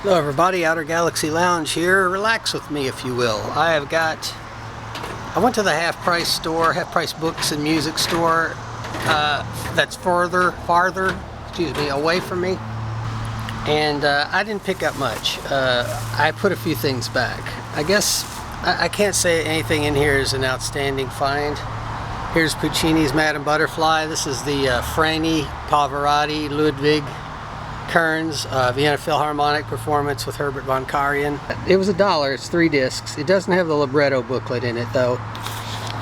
Hello everybody, Outer Galaxy Lounge here. Relax with me if you will. I went to the half-price store, half-price books and music store that's farther, away from me. And I didn't pick up much. I put a few things back. I guess I can't say anything in here is an outstanding find. Here's Puccini's Madame Butterfly. This is the Franny, Pavarotti, Ludwig Kearns Vienna Philharmonic performance with Herbert von Karajan. It was $1. It's 3 discs. It doesn't have the libretto booklet in it though,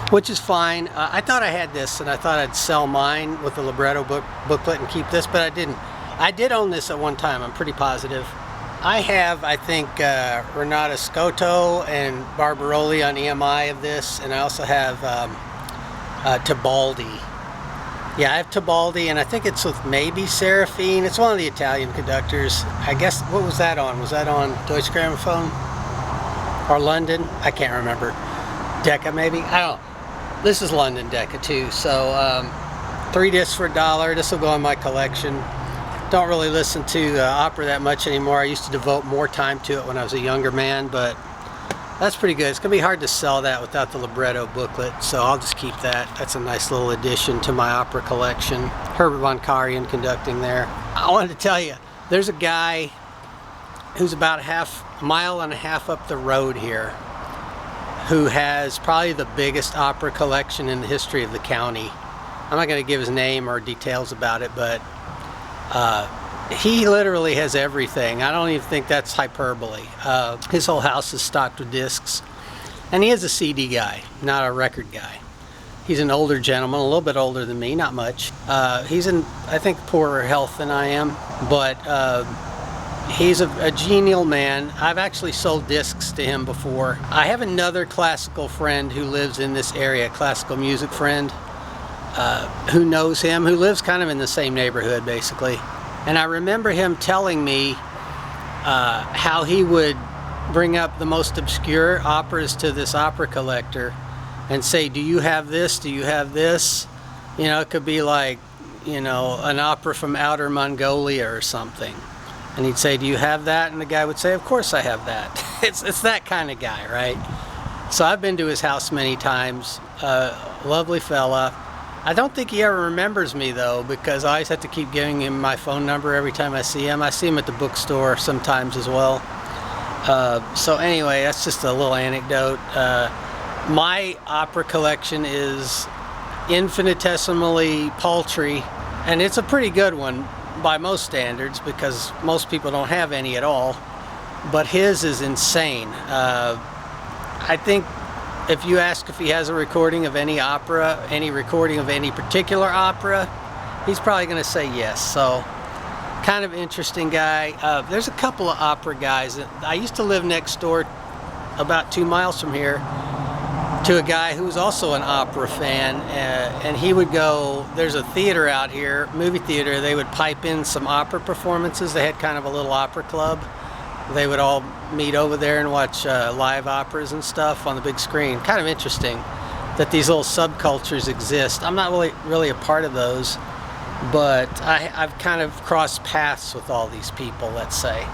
which is fine. I thought I had this and I thought I'd sell mine with the libretto booklet and keep this, but I didn't. I did own this at one time, I'm pretty positive. I have, I think, Renata Scotto and Barbaroli on EMI of this, and I also have Tebaldi. Yeah, I have Tebaldi, and I think it's with maybe Serafine. It's one of the Italian conductors. I guess, what was that on? Was that on Deutsche Grammophon? Or London? I can't remember. Decca, maybe? I don't know. This is London Decca, too. So, 3 discs for $1. This will go in my collection. Don't really listen to opera that much anymore. I used to devote more time to it when I was a younger man, but that's pretty good. It's going to be hard to sell that without the libretto booklet, so I'll just keep that. That's a nice little addition to my opera collection. Herbert von Karajan conducting there. I wanted to tell you, there's a guy who's about a mile and a half up the road here who has probably the biggest opera collection in the history of the county. I'm not going to give his name or details about it, but he literally has everything. I don't even think that's hyperbole. His whole house is stocked with discs. And he is a CD guy, not a record guy. He's an older gentleman, a little bit older than me, not much. He's in, I think, poorer health than I am, but he's a genial man. I've actually sold discs to him before. I have another classical friend who lives in this area, classical music friend, who knows him, who lives kind of in the same neighborhood, basically. And I remember him telling me how he would bring up the most obscure operas to this opera collector and say, do you have this? Do you have this? You know, it could be like, you know, an opera from Outer Mongolia or something. And he'd say, do you have that? And the guy would say, of course I have that. It's that kind of guy, right? So I've been to his house many times. Lovely fella. I don't think he ever remembers me though, because I always have to keep giving him my phone number every time I see him. I see him at the bookstore sometimes as well. So anyway, that's just a little anecdote. My opera collection is infinitesimally paltry, and it's a pretty good one by most standards because most people don't have any at all. But his is insane. I think if you ask if he has a recording of any opera, any recording of any particular opera, he's probably going to say yes. So, kind of interesting guy. There's a couple of opera guys. I used to live next door, about 2 miles from here, to a guy who was also an opera fan, and he would go, there's a theater out here, movie theater, they would pipe in some opera performances. They had kind of a little opera club. They would all meet over there and watch live operas and stuff on the big screen. Kind of interesting that these little subcultures exist. I'm not really a part of those, but I've kind of crossed paths with all these people, let's say.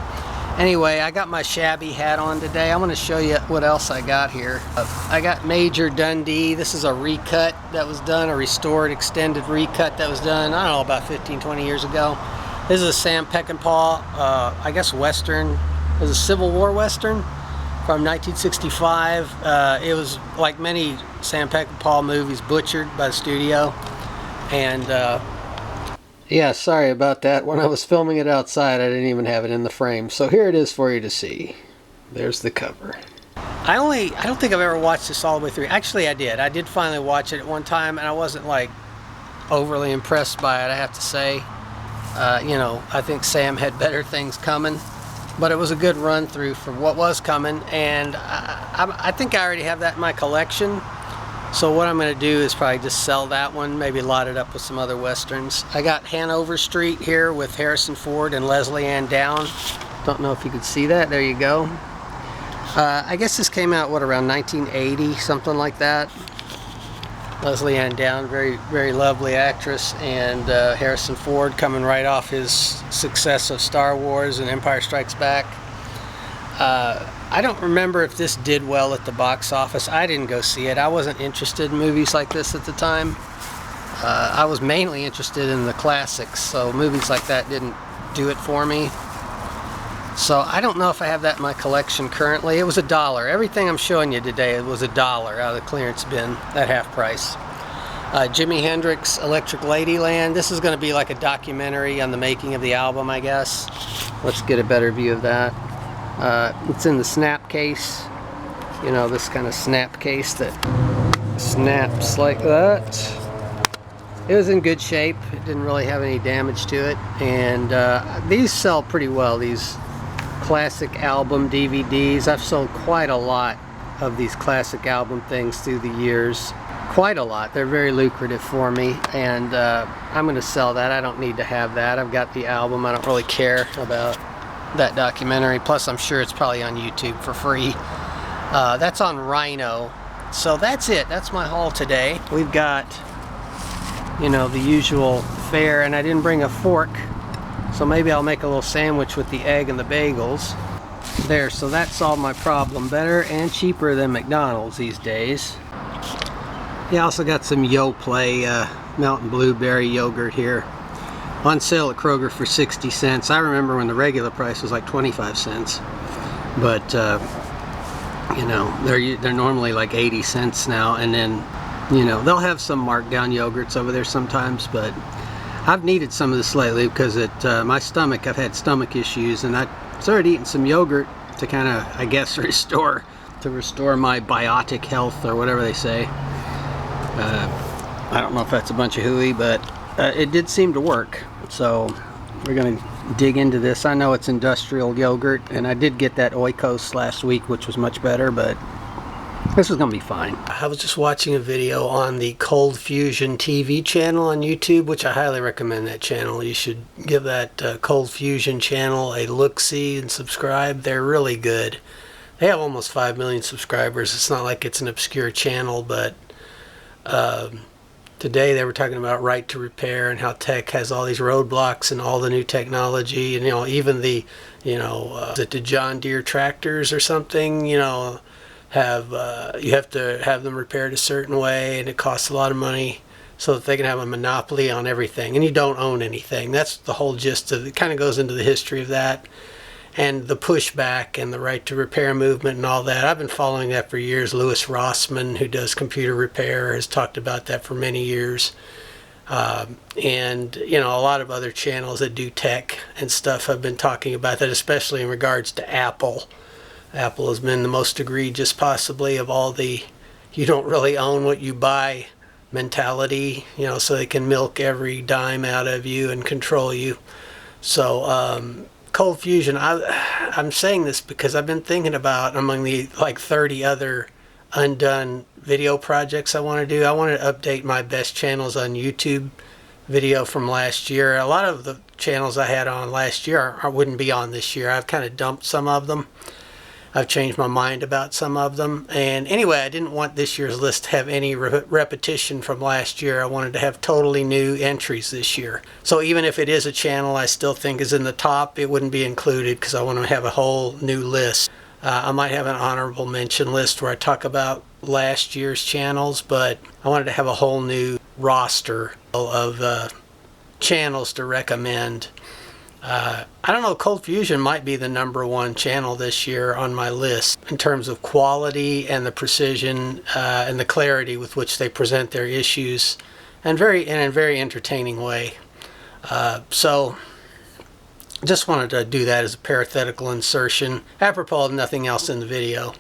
Anyway, I got my shabby hat on today. I want to show you what else I got here. I got Major Dundee. This is a recut that was done, a restored, extended recut that was done, I don't know, about 15, 20 years ago. This is a Sam Peckinpah, I guess Western. It was a Civil War Western from 1965. It was, like many Sam Peckinpah movies, butchered by the studio. And, yeah, sorry about that. When I was filming it outside, I didn't even have it in the frame. So here it is for you to see. There's the cover. I don't think I've ever watched this all the way through. Actually, I did. I did finally watch it at one time, and I wasn't, like, overly impressed by it, I have to say. You know, I think Sam had better things coming. But it was a good run through for what was coming, and I think I already have that in my collection. So what I'm going to do is probably just sell that one, maybe lot it up with some other westerns. I got Hanover Street here with Harrison Ford and Leslie Ann Down. Don't know if you could see that. There you go. I guess this came out, what, around 1980, something like that. Leslie Ann Down, very, very lovely actress, and Harrison Ford coming right off his success of Star Wars and Empire Strikes Back. I don't remember if this did well at the box office. I didn't go see it. I wasn't interested in movies like this at the time. I was mainly interested in the classics, so movies like that didn't do it for me. So I don't know if I have that in my collection currently. It was $1. Everything I'm showing you today, it was $1 out of the clearance bin at half price. Jimi Hendrix, Electric Ladyland. This is going to be like a documentary on the making of the album, I guess. Let's get a better view of that. It's in the snap case. You know, this kind of snap case that snaps like that. It was in good shape. It didn't really have any damage to it. And these sell pretty well, these classic album DVDs. I've sold quite a lot of these classic album things through the years. Quite a lot. They're very lucrative for me, and I'm going to sell that. I don't need to have that. I've got the album. I don't really care about that documentary. Plus, I'm sure it's probably on YouTube for free. That's on Rhino. So that's it. That's my haul today. We've got, you know, the usual fare, and I didn't bring a fork, so maybe I'll make a little sandwich with the egg and the bagels. There, so that solved my problem. Better and cheaper than McDonald's these days. Yeah, I also got some Yoplait Mountain Blueberry yogurt here. On sale at Kroger for 60 cents. I remember when the regular price was like 25 cents. But, you know, they're normally like 80 cents now. And then, you know, they'll have some marked down yogurts over there sometimes. But I've needed some of this lately because my stomach, I've had stomach issues. And I started eating some yogurt to kind of, I guess, restore my biotic health or whatever they say. I don't know if that's a bunch of hooey, but it did seem to work. So we're going to dig into this. I know it's industrial yogurt, and I did get that Oikos last week, which was much better, but this is going to be fine. I was just watching a video on the Cold Fusion TV channel on YouTube, which I highly recommend that channel. You should give that Cold Fusion channel a look-see and subscribe. They're really good. They have almost 5 million subscribers. It's not like it's an obscure channel, but today they were talking about right to repair and how tech has all these roadblocks and all the new technology, and, you know, even the, you know, is it the John Deere tractors or something, you know, you have to have them repaired a certain way, and it costs a lot of money so that they can have a monopoly on everything, and you don't own anything. That's the whole gist of it. It kind of goes into the history of that and the pushback and the right to repair movement and all that. I've been following that for years. Louis Rossman, who does computer repair, has talked about that for many years. And, you know, a lot of other channels that do tech and stuff have been talking about that, especially in regards to Apple. Apple has been the most egregious possibly of all the you don't really own what you buy mentality, you know, so they can milk every dime out of you and control you. So, Cold Fusion, I'm saying this because I've been thinking about, among the like 30 other undone video projects I want to do, I want to update my best channels on YouTube video from last year. A lot of the channels I had on last year wouldn't be on this year. I've kind of dumped some of them. I've changed my mind about some of them. And anyway, I didn't want this year's list to have any repetition from last year. I wanted to have totally new entries this year. So even if it is a channel I still think is in the top, it wouldn't be included because I want to have a whole new list. I might have an honorable mention list where I talk about last year's channels, but I wanted to have a whole new roster of channels to recommend. I don't know, Cold Fusion might be the #1 channel this year on my list in terms of quality and the precision and the clarity with which they present their issues, and in a very entertaining way. So just wanted to do that as a parenthetical insertion, apropos of nothing else in the video.